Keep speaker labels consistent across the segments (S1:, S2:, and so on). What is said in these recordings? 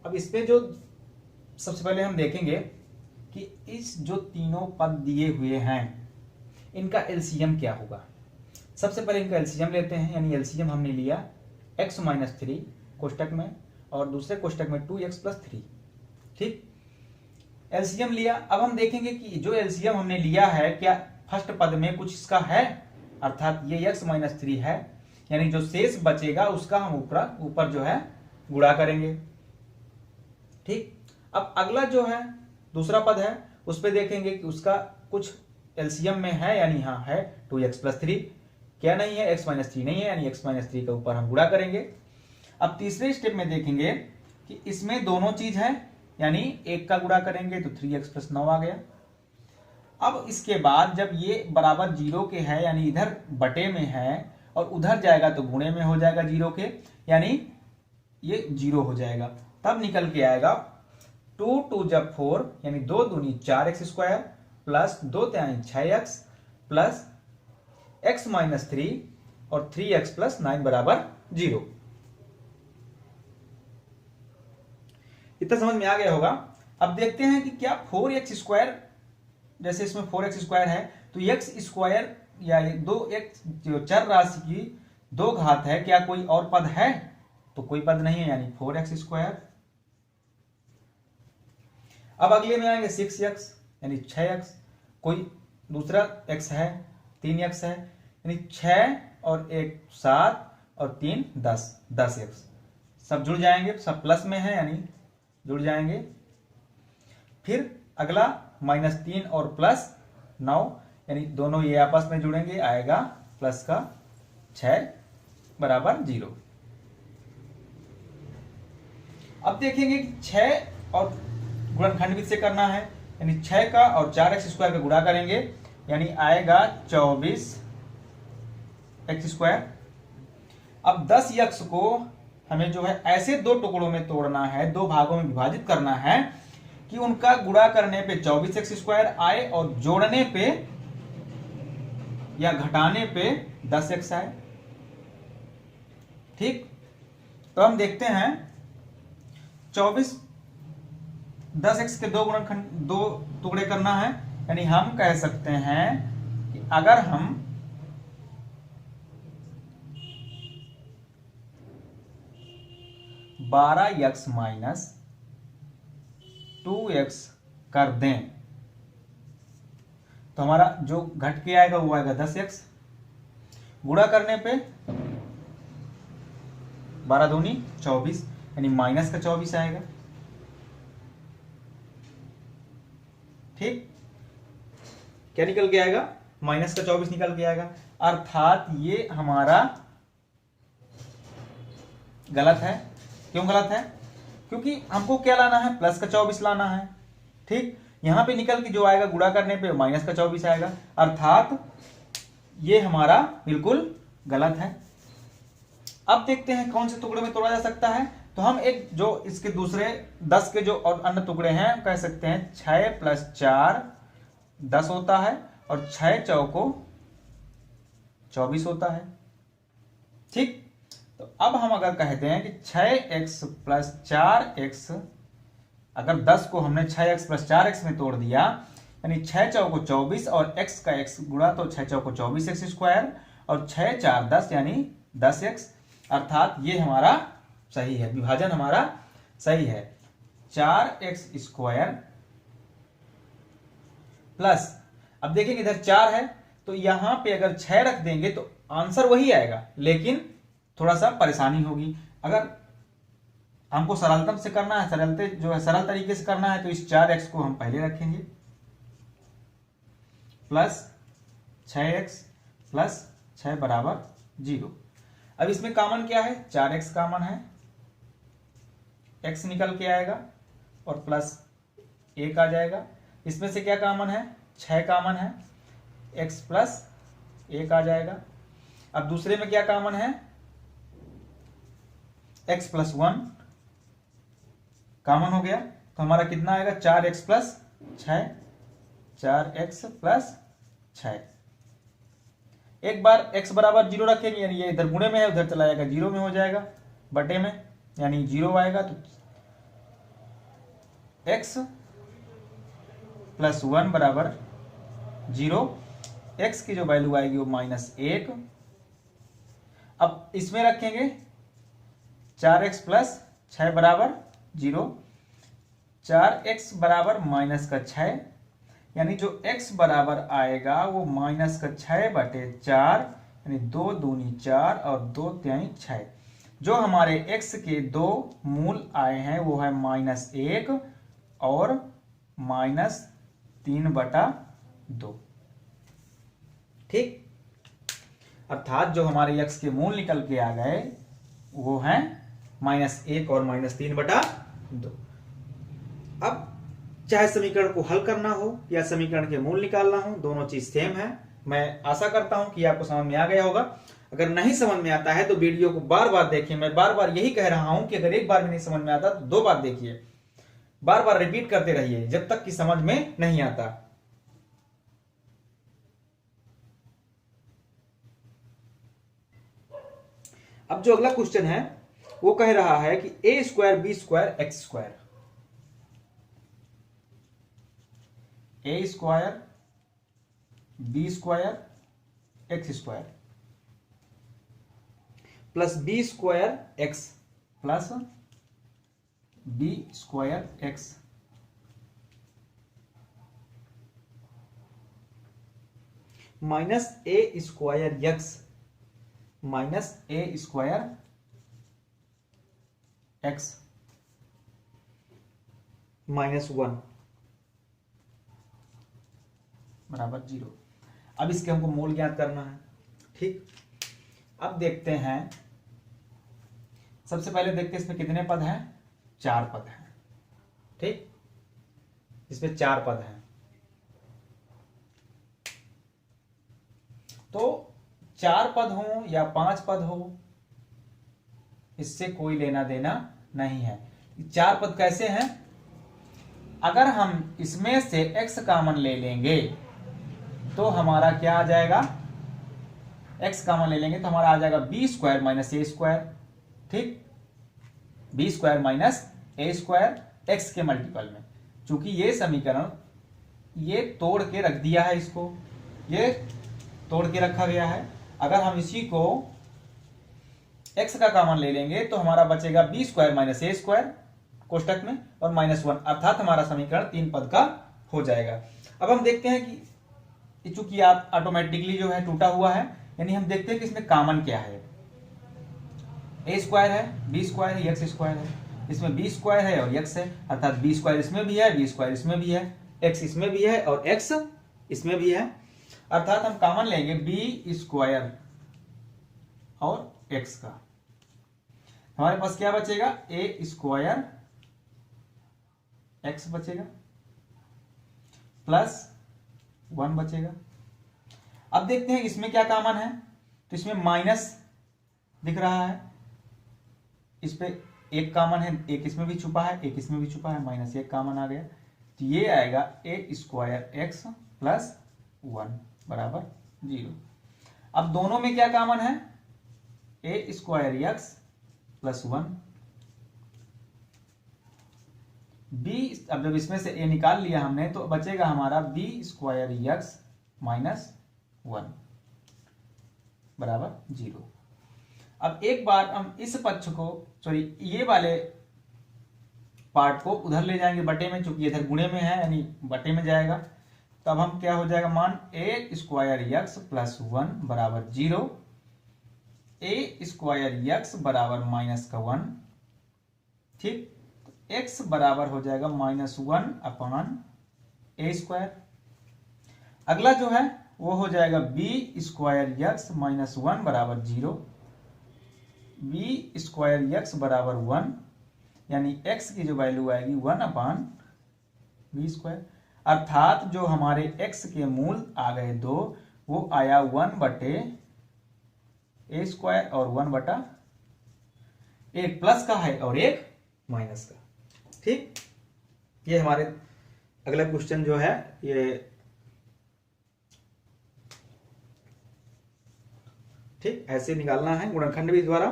S1: अब इसमें जो सबसे पहले हम देखेंगे कि इस जो तीनों पद दिए हुए हैं इनका एलसीएम क्या होगा। सबसे पहले इनका एलसीएम लेते हैं, यानी एलसीएम हमने लिया x माइनस 3 कोष्टक में और दूसरे कोष्टक में 2x प्लस 3। ठीक, एलसीएम लिया। अब हम देखेंगे कि जो एलसीएम हमने लिया है क्या फर्स्ट पद में कुछ इसका है, अर्थात ये x माइनस 3 है, यानी जो शेष बचेगा उसका हम ऊपर जो है गुणा करेंगे। ठीक, अब अगला जो है दूसरा पद है उस पर देखेंगे कि उसका कुछ एलसीएम में है, यानी हाँ है 2x प्लस 3, क्या नहीं है x माइनस 3 नहीं है, यानी x माइनस 3 के ऊपर हम गुणा करेंगे। अब तीसरे स्टेप में देखेंगे कि इसमें दोनों चीज है, यानी एक का गुणा करेंगे तो 3x प्लस 9 आ गया। अब इसके बाद जब ये बराबर 0 के है, यानी इधर बटे में है और उधर जाएगा तो गुणे में हो जाएगा 0 के, यानी ये 0 हो जाएगा। तब निकल के आएगा 2 2 जब 4, यानी 2 दूनी 4x स्क्वायर प्लस 2 त्यानी 6x प्लस x माइनस 3 और 3x प्लस 9 बराबर 0। इतना समझ में आ गया होगा। अब देखते हैं कि क्या 4x स्क्वायर, जैसे इसमें 4x स्क्वायर है तो x स्क्वायर या 2x जो चर राशि की 2 घात है, क्या कोई और पद है? तो कोई पद नहीं है, यानी 4x स्क्वायर। अब अगले में आएंगे 6x यानी 6x, कोई दूसरा x है 3x है, यानी 6 और 1 7 और 3 10, 10x सब जुड़ जाएंगे, सब प्लस में है यानी जुड़ जाएंगे। फिर अगला -3 और प्लस 9, यानी दोनों ये आपस में जुड़ेंगे, आएगा प्लस का 6 बराबर 0। अब देखेंगे कि 6 और गुणनखंड से करना है, यानी 6 का और 4x स्क्वायर का गुणा करेंगे, यानी आएगा 24x स्क्वायर। अब 10x को हमें जो है ऐसे दो टुकड़ों में तोड़ना है, दो भागों में विभाजित करना है कि उनका गुणा करने पे 24x स्क्वायर आए और जोड़ने पे या घटाने पे 10x आए। ठीक, तो हम देखते हैं 24 10x के दो टुकड़े करना है, यानी हम कह सकते हैं कि अगर हम 12x माइनस 2x कर दें तो हमारा जो घट के आएगा वो आएगा 10x, गुणा करने पे 12 दूनी 24, यानी माइनस का 24 आएगा। ठीक, क्या निकल के आएगा? माइनस का 24 निकल के आएगा, अर्थात ये हमारा गलत है। क्यों गलत है? क्योंकि हमको क्या लाना है? प्लस का 24 लाना है। ठीक, यहां पे निकल के जो आएगा गुणा करने पे माइनस का 24 आएगा, अर्थात ये हमारा बिल्कुल गलत है। अब देखते हैं कौन से टुकड़े में तोड़ा जा सकता है। तो हम एक जो इसके दूसरे 10 के जो और अन्य टुकड़े हैं कह सकते हैं 6 प्लस 4 10 होता है और 6 चौको 24 होता है। ठीक, तो अब हम अगर कहते हैं कि 6x प्लस 4x, अगर 10 को हमने 6x प्लस 4x में तोड़ दिया, यानी 6 चौको 24 और x का x गुणा तो 6 चौको 24x स्क्वायर और 6 4 10 यानी 10x, अर्थात ये हमारा सही है, विभाजन हमारा सही है। 4x स्क्वायर प्लस, अब देखेंगे इधर 4 है तो यहां पे अगर 6 रख देंगे तो आंसर वही आएगा, लेकिन थोड़ा सा परेशानी होगी। अगर हमको सरलतम से करना है, सरल तरीके से करना है, तो इस 4x को हम पहले रखेंगे प्लस 6x प्लस 6 बराबर 0। अब इसमें कॉमन क्या है? 4x कॉमन है, x निकल के आएगा और प्लस 1 आ जाएगा। इसमें से क्या कॉमन है? 6 कॉमन है, x प्लस 1 आ जाएगा। अब दूसरे में क्या कॉमन है? x प्लस 1 कॉमन हो गया, तो हमारा कितना आएगा? 4x plus 6, 4x plus 6। एक बार x बराबर 0 रखेंगे, यानी ये इधर गुणे में है, उधर चला जाएगा 0 में हो जाएगा, बटे में, यानी 0 आएगा। तो एक्स प्लस 1 बराबर 0। एक्स की जो वैल्यू आएगी वो -1। अब इसमें रखेंगे 4x प्लस 6 बराबर 0। 4x बराबर -6, यानी जो x बराबर आएगा वो -6/4, यानी 2 दूनी 4 और 2 तिहाई 6। जो हमारे x के दो मूल आए हैं वो है -1 और -3/2। ठीक, अर्थात जो हमारे x के मूल निकल के आ गए वो हैं -1 और -3/2। अब चाहे समीकरण को हल करना हो या समीकरण के मूल निकालना हो, दोनों चीज सेम है। मैं आशा करता हूं कि आपको समझ में आ गया होगा। अगर नहीं समझ में आता है तो वीडियो को बार बार देखिए। मैं बार बार यही कह रहा हूं कि अगर एक बार में नहीं समझ में आता तो 2 बार देखिए, बार बार रिपीट करते रहिए जब तक कि समझ में नहीं आता। अब जो अगला क्वेश्चन है वो कह रहा है कि a square B square X square, a square B square X square plus B square X plus B square X minus A square X minus A square X -1 बराबर 0। अब इसके हमको मूल ज्ञात करना है। ठीक, अब देखते हैं, सबसे पहले देखते हैं इसमें कितने पद हैं। 4 पद हैं। ठीक, इसमें 4 पद हैं। तो 4 पद हो या 5 पद हो, इससे कोई लेना देना नहीं है। 4 पद कैसे हैं? अगर हम इसमें से x कॉमन ले लेंगे तो हमारा क्या आ जाएगा, x कॉमन ले लेंगे तो हमारा आ जाएगा B square minus A square. ठीक, B square minus A square x के मल्टीपल में। चूंकि ये समीकरण ये तोड़ के रख दिया है, इसको ये तोड़ के रखा गया है। अगर हम इसी को x का कॉमन ले लेंगे तो हमारा बचेगा B square minus A square कोष्टक में और -1, अर्थात हमारा समीकरण 3 पद का हो जाएगा। अब हम देखते हैं कि चूंकि आप ऑटोमेटिकली जो है टूटा हुआ है, यानी हम देखते हैं कि इसमें कॉमन क्या है। ए स्क्वायर है, बी स्क्वायर है, एक्स स्क्वायर है। इसमें बी स्क्वायर है और एक्स है, अर्थात बी स्क्वायर इसमें भी है, बी स्क्वायर इसमें भी है, एक्स इसमें भी है और एक्स इसमें भी है। अर्थात हम कॉमन लेंगे बी स्क्वायर और एक्स का, हमारे पास क्या बचेगा, ए स्क्वायर एक्स बचेगा प्लस 1 बचेगा। अब देखते हैं इसमें क्या कॉमन है, तो इसमें माइनस दिख रहा है, इस पे एक कॉमन है, एक इसमें भी छुपा है, एक इसमें भी छुपा है, -1 कॉमन आ गया। तो ये आएगा ए स्क्वायर एक्स प्लस 1 बराबर 0। अब दोनों में क्या कॉमन है, ए स्क्वायर एक्स प्लस 1 बी। अब जब इसमें से ए निकाल लिया हमने तो बचेगा हमारा बी स्क्वायर एक्स -1 बराबर 0। अब एक बार हम इस पक्ष को, सॉरी ये वाले पार्ट को उधर ले जाएंगे बटे में, चूंकि इधर गुणे में है यानी बटे में जाएगा। तब हम क्या हो जाएगा, मान ए स्क्वायर एक्स प्लस 1 बराबर 0, ए स्क्वायर एक्स बराबर -1। ठीक, x बराबर हो जाएगा -1 अपॉन ए स्क्वायर। अगला जो है वो हो जाएगा बी स्क्वायर एक्स -1 बराबर 0, बी स्क्वायर एक्स बराबर 1, यानी x की जो वैल्यू आएगी 1 अपॉन बी स्क्वायर। अर्थात जो हमारे x के मूल आ गए 2, वो आया 1 बटे ए स्क्वायर और 1 बटा, एक प्लस का है और एक माइनस का। ठीक, ये हमारे अगला क्वेश्चन जो है ये ठीक ऐसे निकालना है गुणनखंड विधि द्वारा।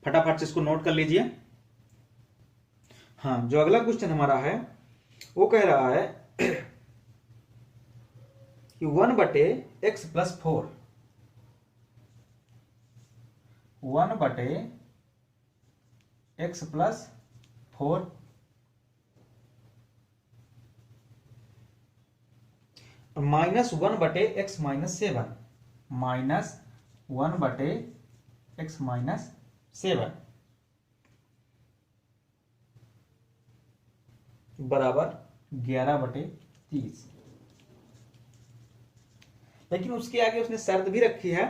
S1: फटाफट से इसको नोट कर लीजिए। हाँ, जो अगला क्वेश्चन हमारा है वो कह रहा है कि 1/x+4, 1/x+4 -1/x-7, -1/x-7 बराबर 11/30। लेकिन उसके आगे उसने शर्त भी रखी है।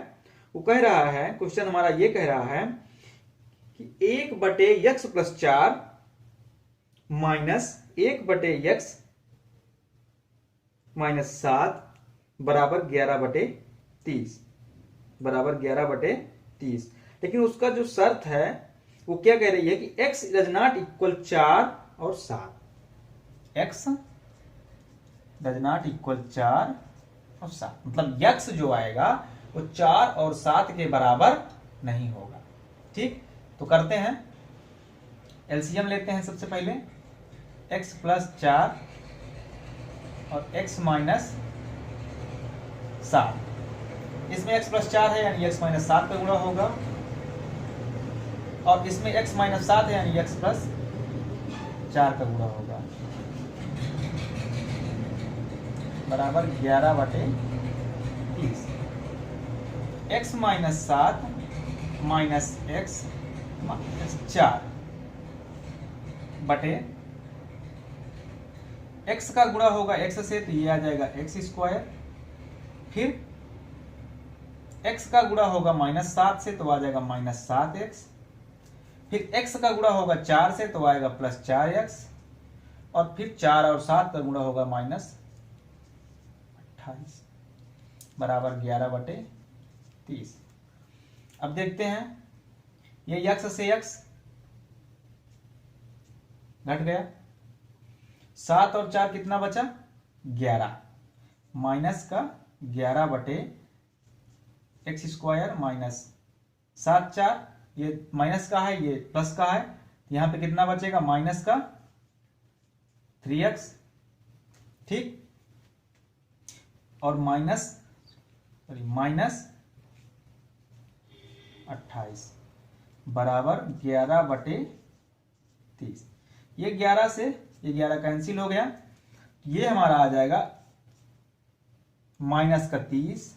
S1: वो कह रहा है, क्वेश्चन हमारा ये कह रहा है कि 1/x+4 -1/x-7 बराबर 11/30। लेकिन उसका जो शर्त है वो क्या कह रही है कि x डज नॉट इक्वल 4 और 7, x डज नॉट इक्वल 4 और 7, मतलब x जो आएगा वो 4 और 7 के बराबर नहीं होगा। ठीक, तो करते हैं, एलसीएम लेते हैं। सबसे पहले x+4 और x-7, इसमें x+4 है यानी x-7 का गुणा होगा, और इसमें x-7 है यानी x+4 का गुणा होगा, बराबर 11/30। x-7 माइनस x-4 बटे x का गुणा होगा x से, तो ये आ जाएगा x², फिर x का गुणा होगा -7 से, तो आ जाएगा -7x, फिर x का गुणा होगा 4 से, तो आएगा +4x, और फिर 4 और 7 का गुणा होगा -28 बराबर 11/30। अब देखते हैं, ये x से x घट गया, 7 और 4 कितना बचा 11, माइनस का 11/x² माइनस 7 4, ये माइनस का है ये प्लस का है, यहां पे कितना बचेगा माइनस का 3x, ठीक, और -28 बराबर 11/30। ये 11 से ये 11 कैंसिल हो गया, ये हमारा आ जाएगा -30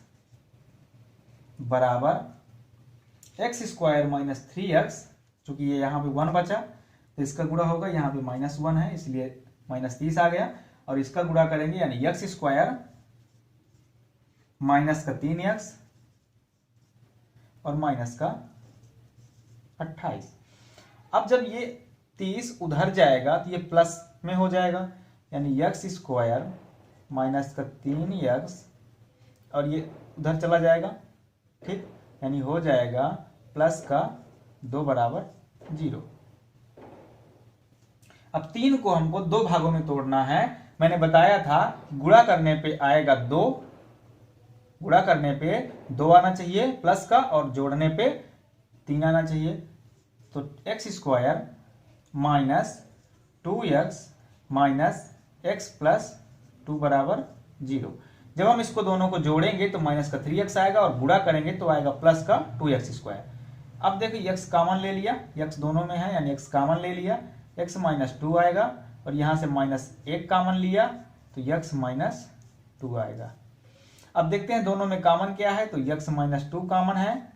S1: बराबर x² माइनस 3x, चूंकि ये यहां पे 1 बचा तो इसका गुणा होगा, यहां पे -1 है इसलिए -30 आ गया, और इसका गुणा करेंगे यानी x² माइनस का 3x और माइनस का 28। अब जब ये 30 उधर जाएगा तो ये प्लस में हो जाएगा, यानी x² माइनस का 3x, और ये उधर चला जाएगा, ठीक, यानी हो जाएगा प्लस का 2 बराबर 0। अब 3 को हमको 2 भागों में तोड़ना है। मैंने बताया था गुणा करने पे आएगा 2, गुणा करने पे 2 आना चाहिए प्लस का, और जोड़ने पे 3 आना चाहिए, तो x² minus 2x minus x+2 बराबर 0। जब हम इसको दोनों को जोड़ेंगे तो माइनस का 3x आएगा, और गुणा करेंगे तो आएगा प्लस का 2x²। अब देखिए x कॉमन ले लिया, x दोनों में है यानी x कॉमन ले लिया, x -2 आएगा, और यहां से -1 कॉमन लिया तो x -2 आएगा। अब देखते हैं दोनों में कॉमन क्या है, तो x -2 कॉमन है,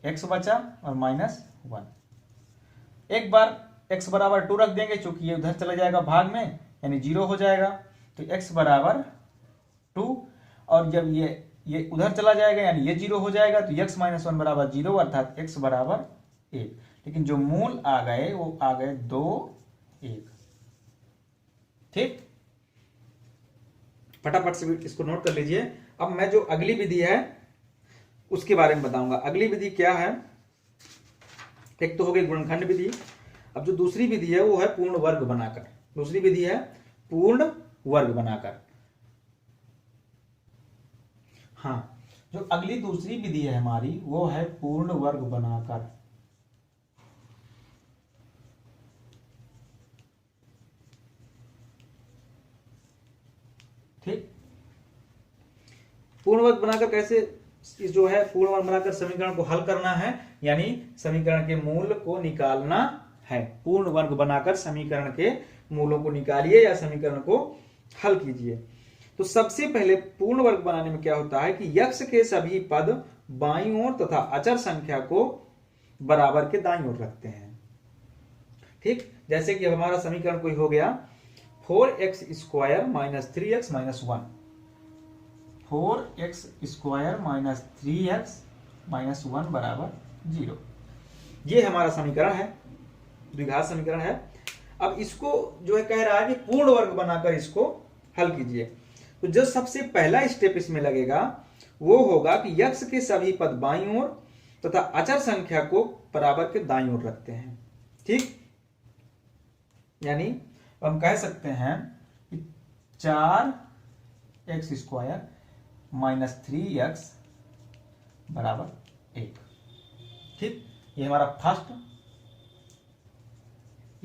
S1: x बचा और -1। एक बार x बराबर 2 रख देंगे, चूंकि ये उधर चला जाएगा भाग में यानी 0 हो जाएगा, तो x बराबर 2, और जब ये उधर चला जाएगा यानी ये 0 हो जाएगा, तो x -1 बराबर 0, अर्थात x बराबर 1। लेकिन जो मूल आ गए वो आ गए 2 1। ठीक, फटाफट से इसको नोट कर लीजिए। अब मैं जो अगली विधि है उसके बारे में बताऊंगा। अगली विधि क्या है, एक तो हो गई गुणनखंड विधि। अब जो दूसरी विधि है वो है पूर्ण वर्ग बनाकर। दूसरी विधि है पूर्ण वर्ग बनाकर। हाँ, जो अगली दूसरी विधि है हमारी वो है पूर्ण वर्ग बनाकर। ठीक, पूर्ण वर्ग बनाकर कैसे इस जो है पूर्ण वर्ग बनाकर समीकरण को हल करना है, यानी समीकरण के मूल को निकालना है। पूर्ण वर्ग बनाकर समीकरण के मूलों को निकालिए या समीकरण को हल कीजिए। तो सबसे पहले पूर्ण वर्ग बनाने में क्या होता है कि यक्ष के सभी पद बाईं ओर तथा अचर संख्या को बराबर के दाईं ओर रखते हैं। ठीक, जैसे कि अब हमारा समीकरण कोई हो गया 4x square minus 3x minus 1, 4x square minus 3x minus 1 बराबर 0। ये हमारा समीकरण है, द्विघात समीकरण है। अब इसको जो है कह रहा है कि पूर्ण वर्ग बनाकर इसको हल कीजिए। तो जो सबसे पहला स्टेप इसमें लगेगा वो होगा कि यक्ष के सभी पद बाईं ओर तथा अचर संख्या को बराबर के दाईं ओर रखते हैं। ठीक, यानी हम कह सकते हैं कि 4x स्क्वायर माइनस 3x बराबर 1। ठीक, ये हमारा फर्स्ट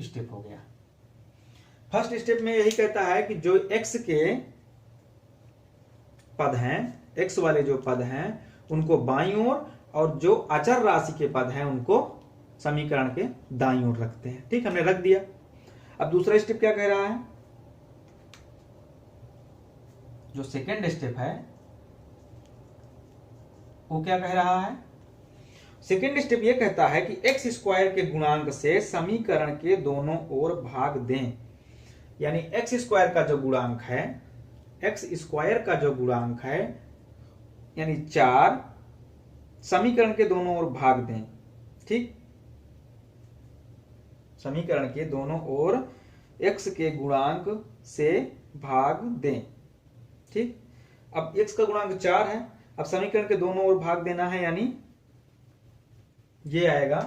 S1: स्टेप हो गया। फर्स्ट स्टेप में यही कहता है कि जो x के पद हैं, x वाले जो पद हैं उनको बाईं ओर और जो अचर राशि के पद हैं उनको समीकरण के दाईं ओर रखते हैं। ठीक, हमने रख दिया। अब दूसरा स्टेप क्या कह रहा है, जो सेकेंड स्टेप है वो क्या कह रहा है, सेकेंड स्टेप ये कहता है कि x स्क्वायर के गुणांक से समीकरण के दोनों ओर भाग दें। यानी x स्क्वायर का जो गुणांक है, x स्क्वायर का जो गुणांक है यानी 4, समीकरण के दोनों ओर भाग दें। ठीक, समीकरण के दोनों ओर x के गुणांक से भाग दें। ठीक, अब x का गुणांक 4 है, अब समीकरण के दोनों ओर भाग देना है, यानी ये आएगा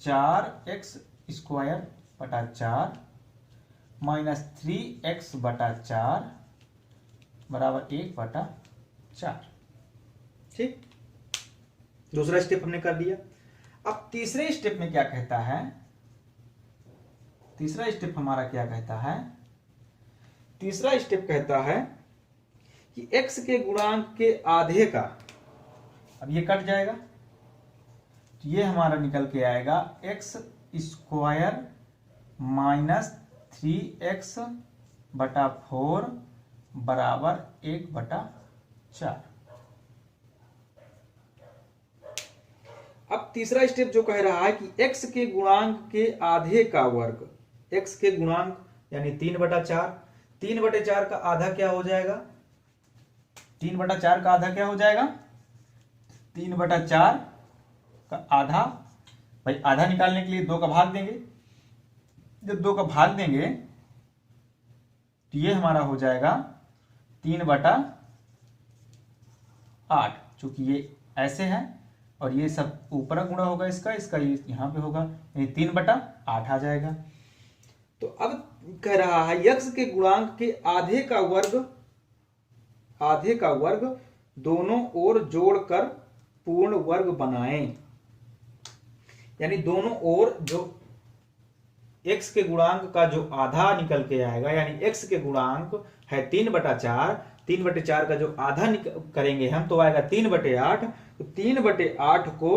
S1: 4x स्क्वायर बटा 4 माइनस 3x बटा 4 बराबर 1 बटा 4। ठीक, दूसरा स्टेप हमने कर दिया। अब तीसरे स्टेप में क्या कहता है, तीसरा स्टेप हमारा क्या कहता है, तीसरा स्टेप कहता है कि x के गुणांक के आधे का, अब ये कट जाएगा तो ये हमारा निकल के आएगा x स्क्वायर माइनस 3x बटा 4 बराबर 1 बटा 4। अब तीसरा स्टेप जो कह रहा है कि x के गुणांक के आधे का वर्ग, x के गुणांक यानी 3 बटा 4, 3 बटे 4 का आधा क्या हो जाएगा, 3 बटा 4 का आधा क्या हो जाएगा, 3 बटा 4 का आधा, भाई आधा निकालने के लिए 2 का भाग देंगे, जब 2 का भाग देंगे तो ये हमारा हो जाएगा 3 बटा 8, चूंकि ये ऐसे है और ये सब ऊपर गुणा होगा इसका, इसका ये यहां पे होगा, यानी 3 बटा 8 आ जाएगा। तो अब कह रहा है यक्ष के गुणांक के आधे का वर्ग, आधे का वर्ग दोनों ओर जोड़कर पूर्ण वर्ग बनाएं। यानी दोनों ओर जो x के गुणांक का जो आधा निकल के आएगा, यानी x के गुणांक है 3 बटा 4, 3 बटे 4 का जो आधा करेंगे हम तो आएगा 3 बटे 8। तो 3 बटे 8 को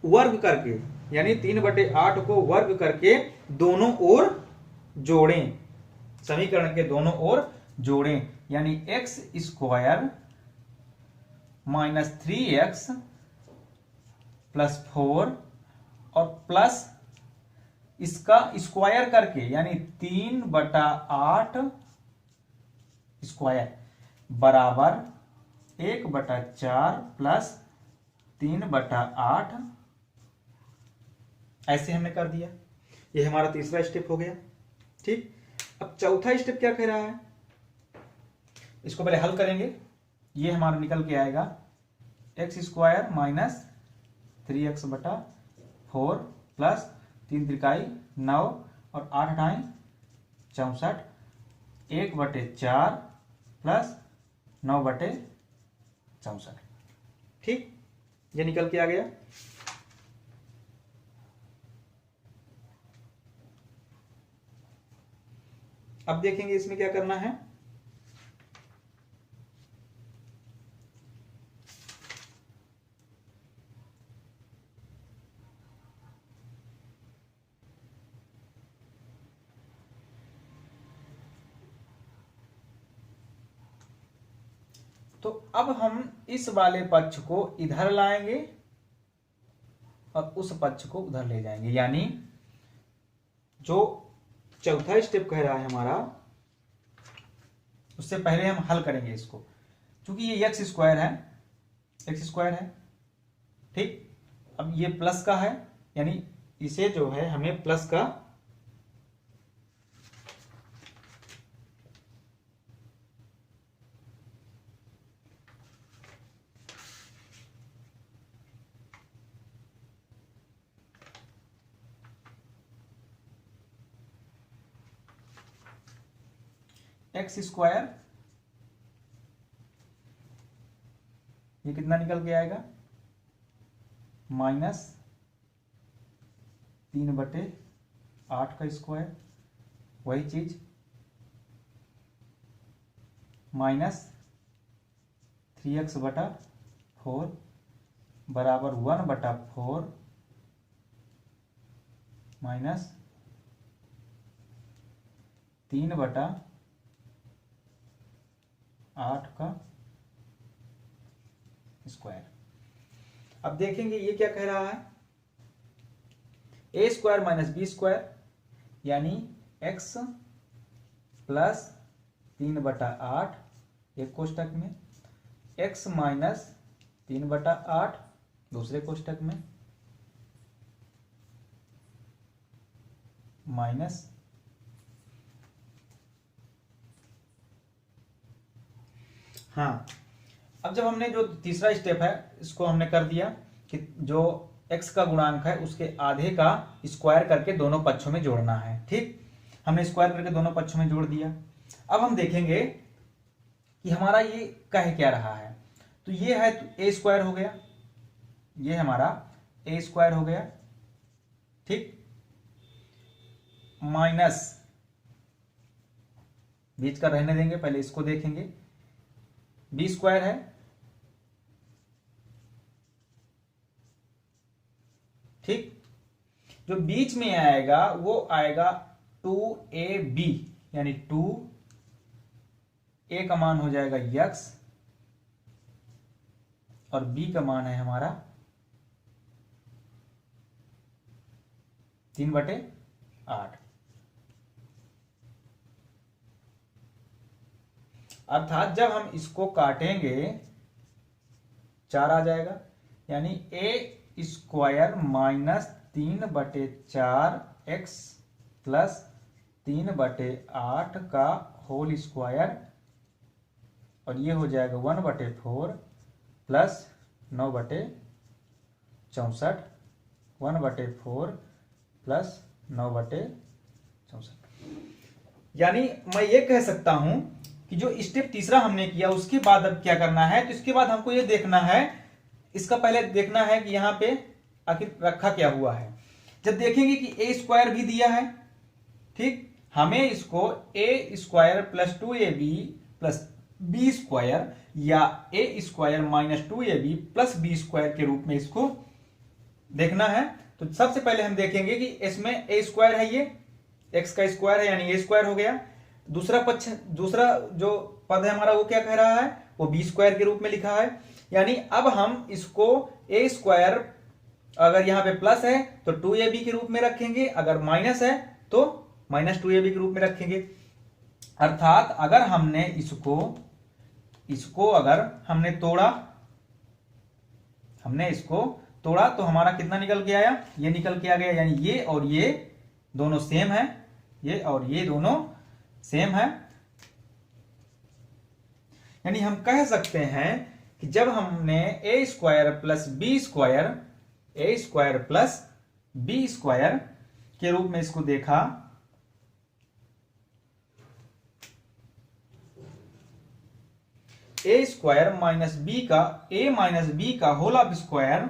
S1: वर्ग करके, यानी 3 बटे 8 को वर्ग करके दोनों ओर जोड़ें, समीकरण के दोनों ओर जोड़ें, यानी x square minus 3x plus 4 और प्लस इसका स्क्वायर करके, यानी 3 बटा 8 स्क्वायर बराबर 1 बटा 4 प्लस 3 बटा 8, ऐसे हमने कर दिया। ये हमारा तीसरा स्टेप हो गया। ठीक, अब चौथा स्टेप क्या कह रहा है, इसको पहले हल करेंगे। ये हमारा निकल के आएगा x स्क्वायर माइनस 3x बटा 4 प्लस 3 त्रिकाई 9 और 8 अठाई 64, 1 बटे 4 प्लस 9 बटे 64। ठीक, ये निकल के आ गया। अब देखेंगे इसमें क्या करना है। तो अब हम इस वाले पक्ष को इधर लाएंगे और उस पक्ष को उधर ले जाएंगे, यानी जो चौथा स्टेप कह रहा है हमारा, उससे पहले हम हल करेंगे इसको, क्योंकि ये एक्स स्क्वायर है, ठीक। अब ये प्लस का है, यानी इसे जो है हमें प्लस का एक्स स्क्वायर, ये कितना निकल के आएगा, -3/8 का स्क्वायर, वही चीज -3x/4 बराबर 1/4 माइनस 3/8 का स्क्वायर। अब देखेंगे ये क्या कह रहा है, a square minus B square, यानी x प्लस 3/8 एक कोष्टक में, x माइनस 3/8 दूसरे कोष्टक में, माइनस हाँ। अब जब हमने जो तीसरा स्टेप है इसको हमने कर दिया कि जो x का गुणांक है उसके आधे का स्क्वायर करके दोनों पक्षों में जोड़ना है, ठीक। हमने स्क्वायर करके दोनों पक्षों में जोड़ दिया। अब हम देखेंगे कि हमारा ये कह क्या रहा है। तो ये है तो a स्क्वायर हो गया, ये हमारा a स्क्वायर हो गया, ठीक, माइनस बीच का रहने देंगे, पहले इसको देखेंगे, b स्क्वायर है, ठीक। जो बीच में आएगा वो आएगा 2ab, यानी 2a का मान हो जाएगा x और b का मान है हमारा 3/8। अर्थात जब हम इसको काटेंगे 4 आ जाएगा, यानी a square minus 3/4 x plus 3/8 का होल स्क्वायर, और ये हो जाएगा 1/4 प्लस 9/64, 1/4 प्लस 9/64। यानी मैं ये कह सकता हूं कि जो स्टेप तीसरा हमने किया उसके बाद अब क्या करना है, तो इसके बाद हमको ये देखना है, इसका पहले देखना है कि यहां पे आखिर रखा क्या हुआ है। जब देखेंगे कि a स्क्वायर भी दिया है, ठीक, हमें इसको a square plus 2ab plus b square या a square minus 2ab plus b square के रूप में इसको देखना है। तो सबसे पहले हम देखेंगे कि इसमें a स्क्वायर है, ये x का स्क्वायर है, यानी a स्क्वायर हो गया। दूसरा जो पद है हमारा वो क्या कह रहा है, वो b स्क्वायर के रूप में लिखा है, यानी अब हम इसको a स्क्वायर अगर यहां पे प्लस है तो 2ab के रूप में रखेंगे, अगर माइनस है तो माइनस 2ab के रूप में रखेंगे। अर्थात अगर हमने इसको अगर हमने तोड़ा तो हमारा कितना निकल के आया, ये निकल के आ गया, यानी ये और ये दोनों सेम है, ये और ये दोनों सेम है। यानी हम कह सकते हैं कि जब हमने a square plus b square, a square plus b square के रूप में इसको देखा, a स्क्वायर माइनस b का होल ऑफ स्क्वायर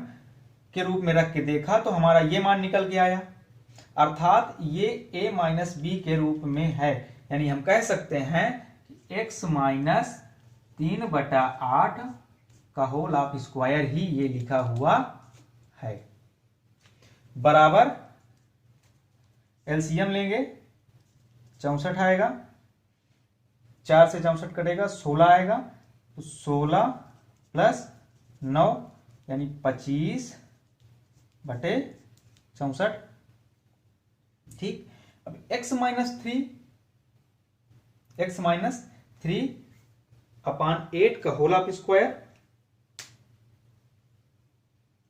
S1: के रूप में रख के देखा, तो हमारा ये मान निकल के आया। अर्थात ये a माइनस बी के रूप में है, यानी हम कह सकते हैं कि x माइनस 3/8 का होल ऑफ स्क्वायर ही ये लिखा हुआ है। बराबर एलसीएम लेंगे, 64 आएगा, 4 से 64 कटेगा, 16 आएगा, तो 16 प्लस 9 यानी 25/64। ठीक, अब x माइनस 3/8 का होल ऑफ स्क्वायर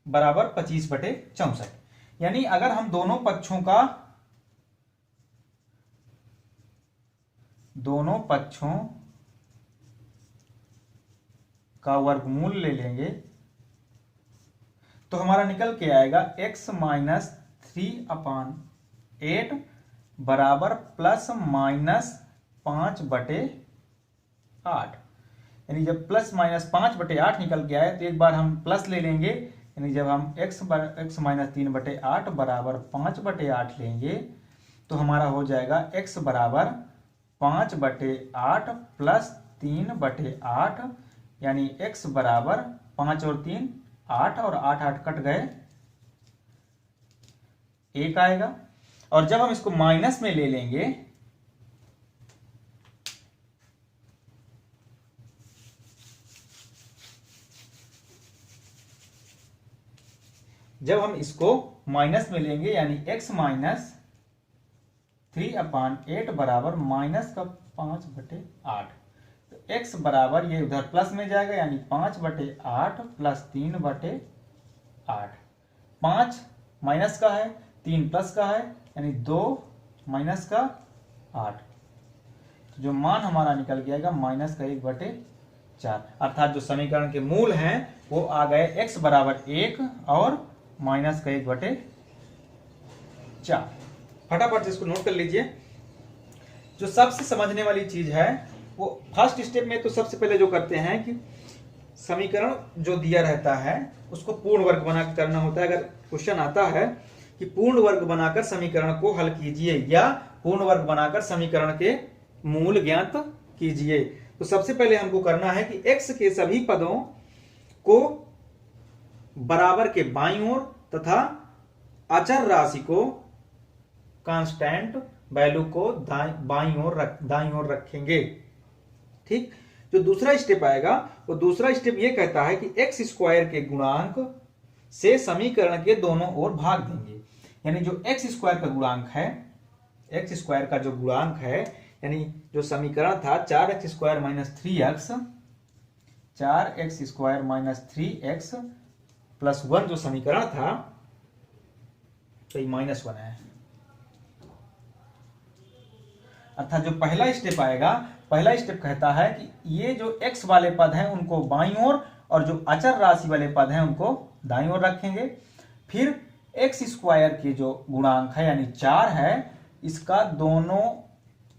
S1: बराबर 25/64। यानी अगर हम दोनों पक्षों का वर्गमूल ले लेंगे तो हमारा निकल के आएगा x माइनस 3/8 बराबर प्लस माइनस 5/8। यानी जब प्लस माइनस 5/8 निकल के आए तो एक बार हम प्लस ले लेंगे, यानी जब हम x माइनस 3/8 बराबर 5/8 लेंगे तो हमारा हो जाएगा x बराबर 5/8 प्लस 3/8, यानी x बराबर 5 और 3 8 और 8 8 कट गए, 1 आएगा। और जब हम इसको माइनस में ले लेंगे यानी x माइनस 3/8 बराबर माइनस का 5/8, तो x बराबर ये उधर प्लस में जाएगा, यानी 5/8 प्लस 3/8। 5 माइनस का है, 3 प्लस का है, यानी 2 माइनस का 8। तो जो मान हमारा निकल गया माइनस का 1/4, अर्थात जो समीकरण के मूल हैं वो आ गए x बराबर 1 और माइनस का 1/4। फटाफट से इसको नोट कर लीजिए। जो सबसे समझने वाली चीज है वो फर्स्ट स्टेप में तो सबसे पहले जो करते हैं कि समीकरण जो दिया रहता है उसको पूर्ण वर्ग बना के करना होता है। अगर क्वेश्चन आता है कि पूर्ण वर्ग बनाकर समीकरण को हल कीजिए या पूर्ण वर्ग बनाकर समीकरण के मूल ज्ञात कीजिए, तो सबसे पहले हमको करना है कि x के सभी पदों को बराबर के बाईं ओर तथा अचर राशि को कांस्टेंट वैल्यू को दाईं ओर रखेंगे। ठीक, जो दूसरा स्टेप आएगा वो दूसरा स्टेप ये कहता है कि x स्क्वायर के गुणांक से समीकरण के दोनों ओर भाग देंगे। यानी जो x स्क्वायर का गुणांक है, x स्क्वायर का जो गुणांक है, यानी जो समीकरण था 4x square minus 3x, 4x square minus 3x plus 1 जो समीकरण था, तो ये -1 है। अर्थात जो पहला स्टेप आएगा, पहला स्टेप कहता है कि ये जो x वाले पद हैं उनको बाईं ओर और जो अचर राशि वाले पद हैं उनको दाईं ओर रखेंगे। फिर x स्क्वायर के जो गुणांक है यानी 4 है, इसका दोनों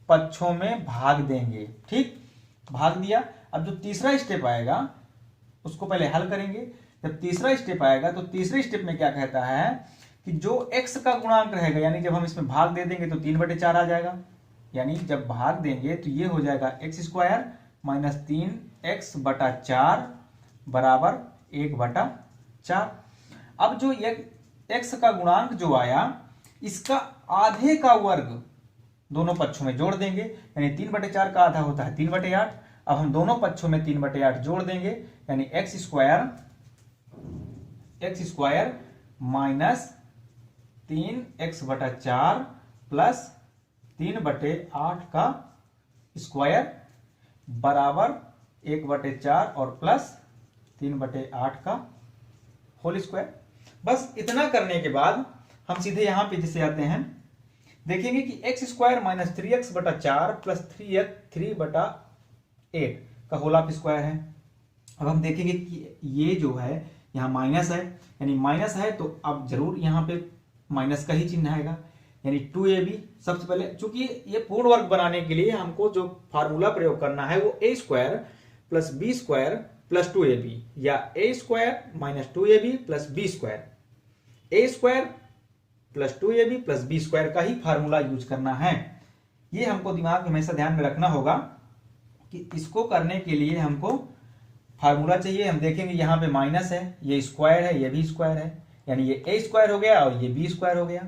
S1: पक्षों में भाग देंगे। ठीक, भाग दिया। अब जो तीसरा स्टेप आएगा उसको पहले हल करेंगे। जब तीसरा स्टेप आएगा तो तीसरे स्टेप में क्या कहता है कि जो x का गुणांक रहेगा, यानी जब हम इसमें भाग दे देंगे तो 3/4 आ जाएगा। यानी जब भाग देंगे तो ये हो जाएगा x स्क्वायर माइनस 3x/4 बराबर 1/4। अब जो x का गुणांक जो आया इसका आधे का वर्ग दोनों पक्षों में जोड़ देंगे, यानी 3/4 का आधा होता है 3/8। अब हम दोनों पक्षों में 3/8 जोड़ देंगे, यानी x square minus 3x/4 plus 3/8 का स्क्वायर बराबर 1/4 और प्लस 3/8 का होल स्क्वायर। बस इतना करने के बाद हम सीधे यहां पे जैसे आते हैं, देखेंगे कि x square minus 3x/4 plus 3/8 का होल ऑफ स्क्वायर है। अब हम देखेंगे कि ये जो है यहाँ माइनस है, यानी माइनस है तो अब जरूर यहाँ पे माइनस का ही चिन्ह आएगा, यानी 2ab। सबसे पहले चूंकि ये पूर्ण वर्ग बनाने के लिए हमको जो फार्मूला प्रयोग करना है वो a square plus b square plus 2ab या a square minus 2ab plus b square, a square plus 2ab plus b square का ही फार्मूला यूज करना है। ये हमको दिमाग में हमेशा ध्यान में रखना होगा कि इसको करने के लिए हमको फार्मूला चाहिए। हम देखेंगे यहाँ पे माइनस है, ये स्क्वायर है, ये भी स्क्वायर है, यानी ये ए स्क्वायर हो गया और ये बी स्क्वायर हो गया।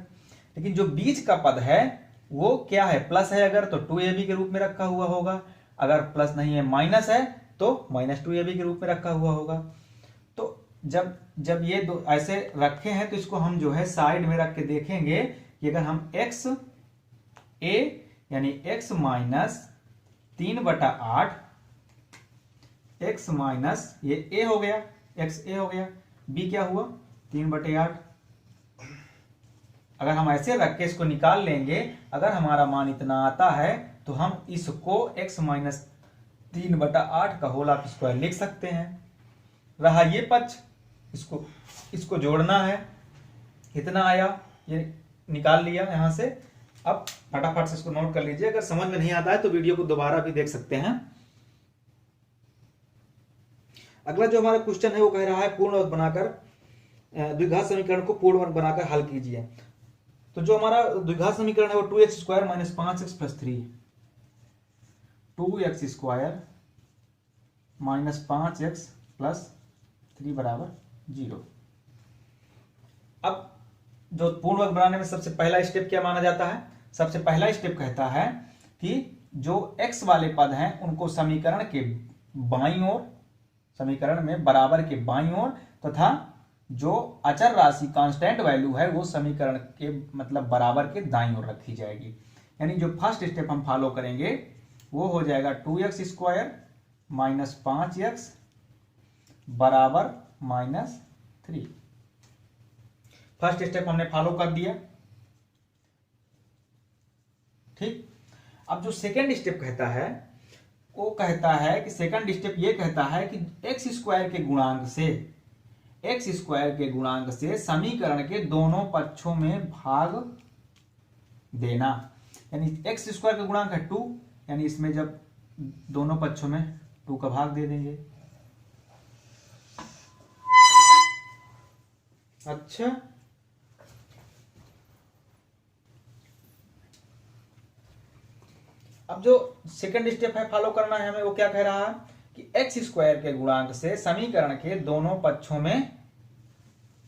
S1: लेकिन जो बीच का पद है वो क्या है, प्लस है अगर तो 2ab के रूप में रखा हुआ होगा, अगर प्लस नहीं है माइनस है तो -2ab के रूप में रखा हुआ होगा। तो जब ये दो ऐसे रखे हैं तो इसको हम जो है साइड में रख के देखेंगे कि अगर हम x a यानी x माइनस 3/8 x माइनस ये a हो गया, x a हो गया, b क्या हुआ 3/8। अगर हम ऐसे रख के इसको निकाल लेंगे, अगर हमारा मान इतना आता है तो हम इसको x माइनस 3/8 का होल स्क्वायर लिख सकते हैं। रहा ये पक्ष, इसको जोड़ना है, कितना आया ये निकाल लिया यहां से। अब फटाफट से इसको नोट कर लीजिए, अगर समझ में नहीं आता है तो वीडियो को दोबारा भी देख सकते हैं। अगला जो हमारा क्वेश्चन है वो कह रहा है पूर्ण वर्ग बनाकर द्विघात समीकरण को पूर्ण वर्ग बनाकर हल कीजिए। तो जो हमारा द्विघात समीकरण है वो 2x square minus 5x plus 3, 2x square minus 5x plus 3 बराबर 0। अब जो पूर्ण वर्ग बनाने में सबसे पहला स्टेप क्या माना जाता है, सबसे पहला स्टेप कहता है कि जो x वाले पद हैं उनको समीकरण के बाईं ओर, समीकरण में बराबर के बाईं ओर, तथा जो अचर राशि कांस्टेंट वैल्यू है वो समीकरण के मतलब बराबर के दाईं ओर रखी जाएगी। यानी जो फर्स्ट स्टेप हम फॉलो करेंगे वो हो जाएगा 2x स्क्वायर माइनस 5x बराबर -3। फर्स्ट स्टेप हमने फॉलो कर दिया, ठीक। अब जो सेकेंड स्टेप कहता है वो कहता है कि सेकंड स्टेप ये कहता है कि x स्क्वायर के गुणांक से समीकरण के दोनों पक्षों में भाग देना। यानी x स्क्वायर का गुणांक है 2, यानी इसमें जब दोनों पक्षों में 2 का भाग दे देंगे। अच्छा, अब जो सेकंड स्टेप है फॉलो करना है हमें, वो क्या कह रहा है कि x स्क्वायर के गुणांक से समीकरण के दोनों पक्षों में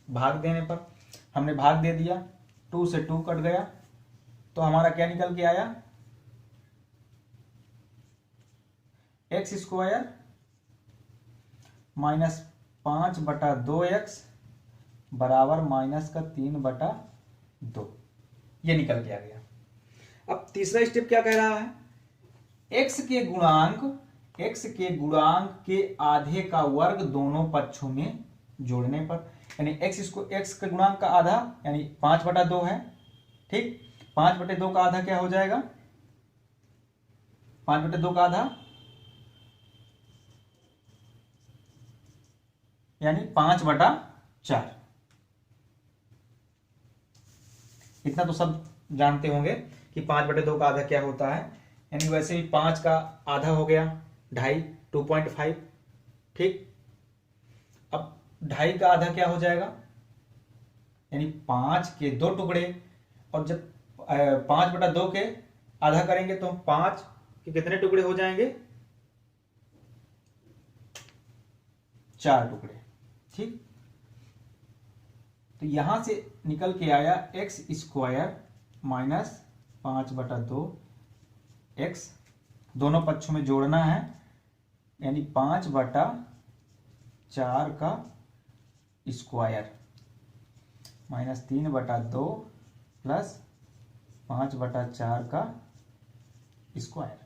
S1: भाग देने पर हमने भाग दे दिया, 2 से 2 कट गया तो हमारा क्या निकल के आया, x स्क्वायर माइनस 5/2x बराबर -3/2, ये निकल के आ गया। अब तीसरा स्टेप क्या कह रहा है, x के गुणांक के आधे का वर्ग दोनों पक्षों में जोड़ने पर, यानी x के गुणांक का आधा यानी 5/2 है, ठीक। 5/2 का आधा क्या हो जाएगा, 5/2 का आधा यानी 5/4। इतना तो सब जानते होंगे कि 5/2 का आधा क्या होता है। यानी वैसे भी 5 का आधा हो गया 2.5, 2.5, ठीक। अब 2.5 का आधा क्या हो जाएगा, यानी 5 के 2 टुकड़े, और जब 5/2 के आधा करेंगे तो 5 के कितने टुकड़े हो जाएंगे, 4 टुकड़े, ठीक। तो यहां से निकल के आया x स्क्वायर माइनस 5/2x, दोनों पक्षों में जोड़ना है, यानी 5/4 का स्क्वायर माइनस 3/2 प्लस 5/4 का स्क्वायर।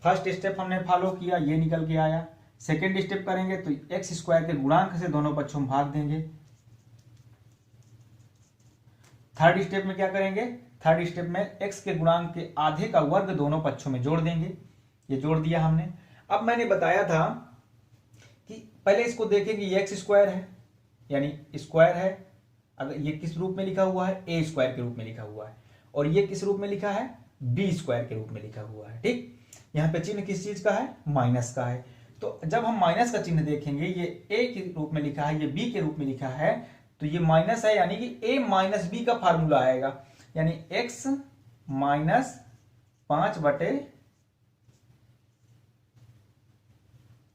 S1: फर्स्ट स्टेप हमने फॉलो किया, ये निकल के आया। सेकेंड स्टेप करेंगे तो x स्क्वायर के गुणांक से दोनों पक्षों में भाग देंगे। थर्ड स्टेप में क्या करेंगे, थर्ड स्टेप में x के गुणांक के आधे का वर्ग दोनों पक्षों में जोड़ देंगे, ये जोड़ दिया हमने। अब मैंने बताया था कि पहले इसको देखेंगे, ये x स्क्वायर है यानी स्क्वायर है, अगर ये किस रूप में लिखा हुआ है, a स्क्वायर के रूप में लिखा हुआ है, और ये किस रूप में लिखा है, b स्क्वायर के रूप में लिखा हुआ है, ठीक। यहाँ पे चिन्ह किस चीज का है, माइनस का है। तो जब हम माइनस का चिन्ह देखेंगे, ये a के रूप में लिखा है, ये b के रूप में लिखा है, तो ये माइनस है, यानी कि a माइनस b का फार्मूला आएगा, यानी x माइनस 5 बटे,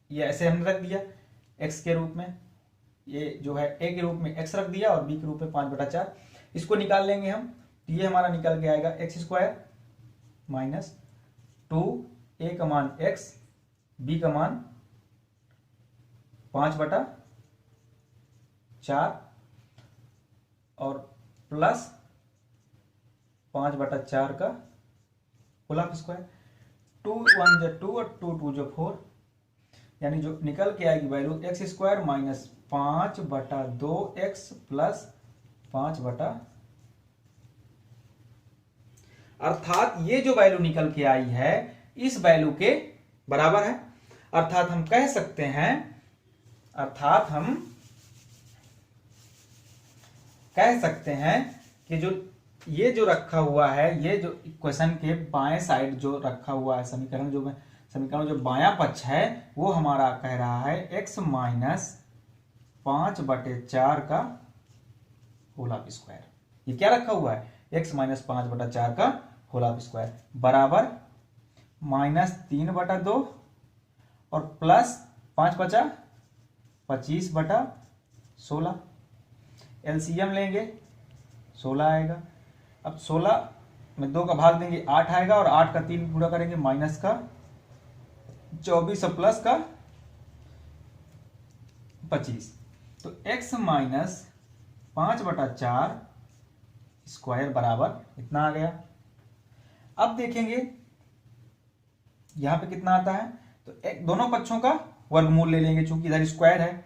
S1: ये ऐसे हमने रख दिया x के रूप में, ये जो है a के रूप में x रख दिया और b के रूप में 5/4। इसको निकाल लेंगे हम, तो ये हमारा निकल के आएगा x² माइनस 2a का मान x, b का मान 5/4 और प्लस 5/4 का होल स्क्वायर। 2 1 जो 2 और 2 2 जो 4, यानी जो निकल के आएगी value x² minus 5/2x plus 5/, अर्थात ये जो वैल्यू निकल के आई है इस वैल्यू के बराबर है। अर्थात हम कह सकते हैं, कि जो ये जो रखा हुआ है, ये जो इक्वेशन के बाएं साइड जो रखा हुआ है समीकरण जो बायां पक्ष है वो हमारा कह रहा है x माइनस 5/4 का होल स्क्वायर। ये क्या रखा हुआ है, x माइनस 5/4 का होल स्क्वायर बराबर -3/2 और प्लस 5/5 25/16। एलसीएम लेंगे 16 आएगा। अब 16 में 2 का भाग देंगे 8 आएगा और 8 का 3 पूरा करेंगे माइनस का 24 और प्लस का 25। तो x माइनस 5/4 स्क्वायर बराबर इतना आ गया। अब देखेंगे यहां पे कितना आता है, तो दोनों पक्षों का वर्गमूल ले लेंगे, चूंकि इधर स्क्वायर है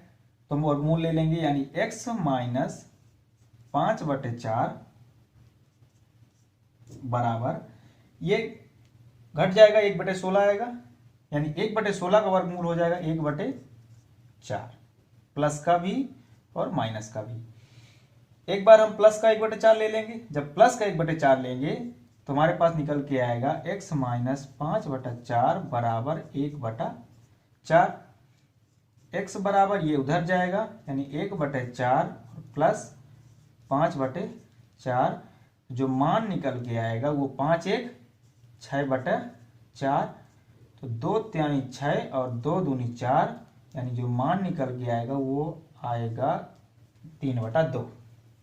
S1: तो हम वर्गमूल ले लेंगे, यानी x माइनस 5/4 बराबर, ये घट जाएगा 1/16 आएगा, यानी 1/16 का वर्गमूल हो जाएगा 1/4, प्लस का भी और माइनस का भी। एक बार हम प्लस का 1/4 ले लेंगे, जब प्लस का 1/4 लेंगे तो हमारे पास निकल के आएगा x माइनस 5/4 बराबर 1/4। x बराबर ये उधर जाएगा, यानी 1/4 प्लस 5/4, जो मान निकल के आएगा वो 5 1 6/4, तो 2 यानी 6 और 2 दूनी 4, यानी जो मान निकल के आएगा वो आएगा 3/2।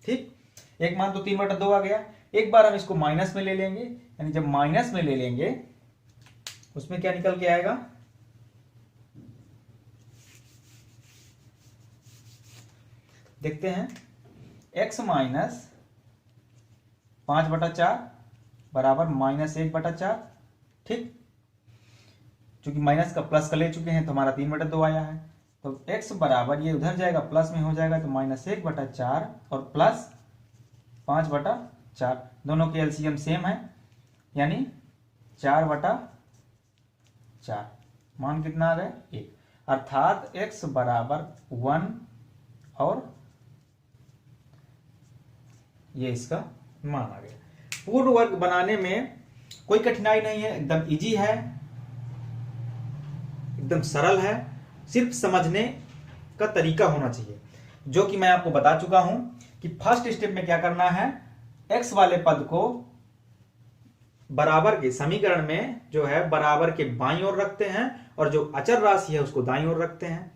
S1: ठीक, एक मान तो 3/2 आ गया। एक बार हम इसको माइनस में ले लेंगे, यानी जब माइनस में ले लेंगे उसमें क्या निकल के आएगा, देखते हैं, x माइनस 5/4 बराबर -1/4। ठीक, चूंकि माइनस का प्लस का ले चुके हैं तो हमारा 3/2 आया है, तो x बराबर ये उधर जाएगा प्लस में हो जाएगा, तो -1/4 और प्लस 5/4, दोनों के एलसीएम सेम है, यानी 4/4, मान कितना आ गया 1, अर्थात x बराबर 1 और ये इसका मान आ गया। पूर्ण वर्ग बनाने में कोई कठिनाई नहीं है, एकदम इजी है, एकदम सरल है, सिर्फ समझने का तरीका होना चाहिए, जो कि मैं आपको बता चुका हूं कि फर्स्ट स्टेप में क्या करना है, x वाले पद को बराबर के समीकरण में जो है बराबर के बाईं ओर रखते हैं और जो अचर राशि है उसको दाईं ओर रखते हैं।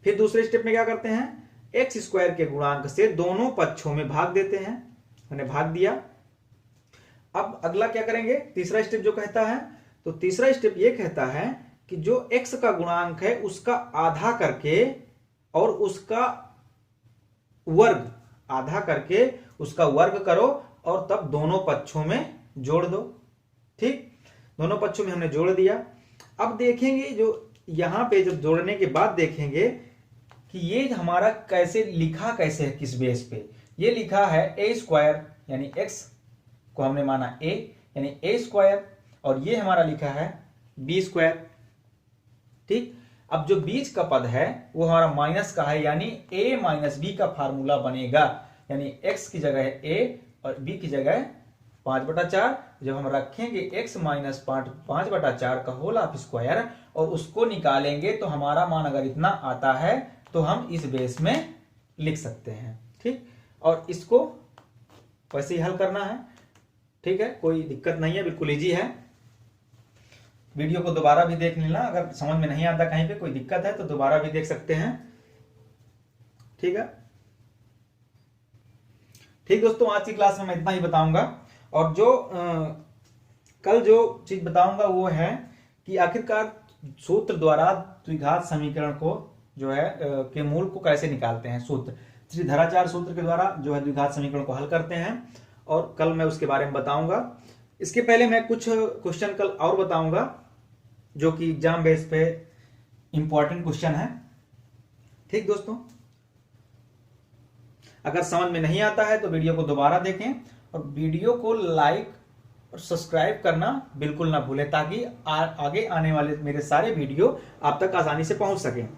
S1: फिर दूसरे स्टेप में क्या करते हैं, x² के गुणांक से दोनों पक्षों में भाग देते हैं, मैंने भाग दिया। अब अगला क्या करेंगे, तीसरा स्टेप जो कहता है, तो तीसरा स्टेप ये कहता है कि जो x का गुणांक है उसका आधा करके और उसका वर्ग, आधा करके उसका वर्ग करो और तब दोनों पक्षों में जोड़ दो। ठीक, दोनों पक्षों में हमने जोड़ दिया। अब देखेंगे जो यहां पे जब जोड़ने के बाद देखेंगे कि ये हमारा कैसे लिखा, कैसे है, किस बेस पे ये लिखा है, a² यानी x को हमने माना a, यानी a², और ये हमारा लिखा है b²। ठीक, अब जो बीच का पद है वो हमारा माइनस का है, यानी a माइनस b का फार्मूला बनेगा, यानी x की जगह है a और b की जगह है 5/4। जब हम रखेंगे x माइनस 5/4 का होल स्क्वायर और उसको निकालेंगे तो हमारा मान अगर इतना आता है तो हम इस बेस में लिख सकते हैं। ठीक, और इसको वैसे ही हल करना है। ठीक है, कोई दिक्कत नहीं है, बिल्कुल इजी है। वीडियो को दोबारा भी देख लेना, अगर समझ में नहीं आता कहीं पे कोई दिक्कत है तो दोबारा भी देख सकते हैं। ठीक है, ठीक दोस्तों, आज की क्लास में मैं इतना ही बताऊंगा। और जो कल जो चीज बताऊंगा वो है कि आखिरकार सूत्र द्वारा द्विघात समीकरण को जो है के मूल को कैसे निकालते हैं। सूत्र त्रिधराचार सूत्र के द्वारा जो है द्विघात समीकरण को हल करते हैं, और कल मैं उसके बारे में बताऊंगा। इसके पहले मैं कुछ क्वेश्चन कल और बताऊंगा जो कि एग्जाम बेस पे इंपॉर्टेंट क्वेश्चन है। ठीक दोस्तों, अगर समझ में नहीं आता है तो वीडियो को दोबारा देखें, और वीडियो को लाइक और सब्सक्राइब करना बिल्कुल ना भूलें, ताकि आगे आने वाले मेरे सारे वीडियो आप तक आसानी से पहुंच सकें।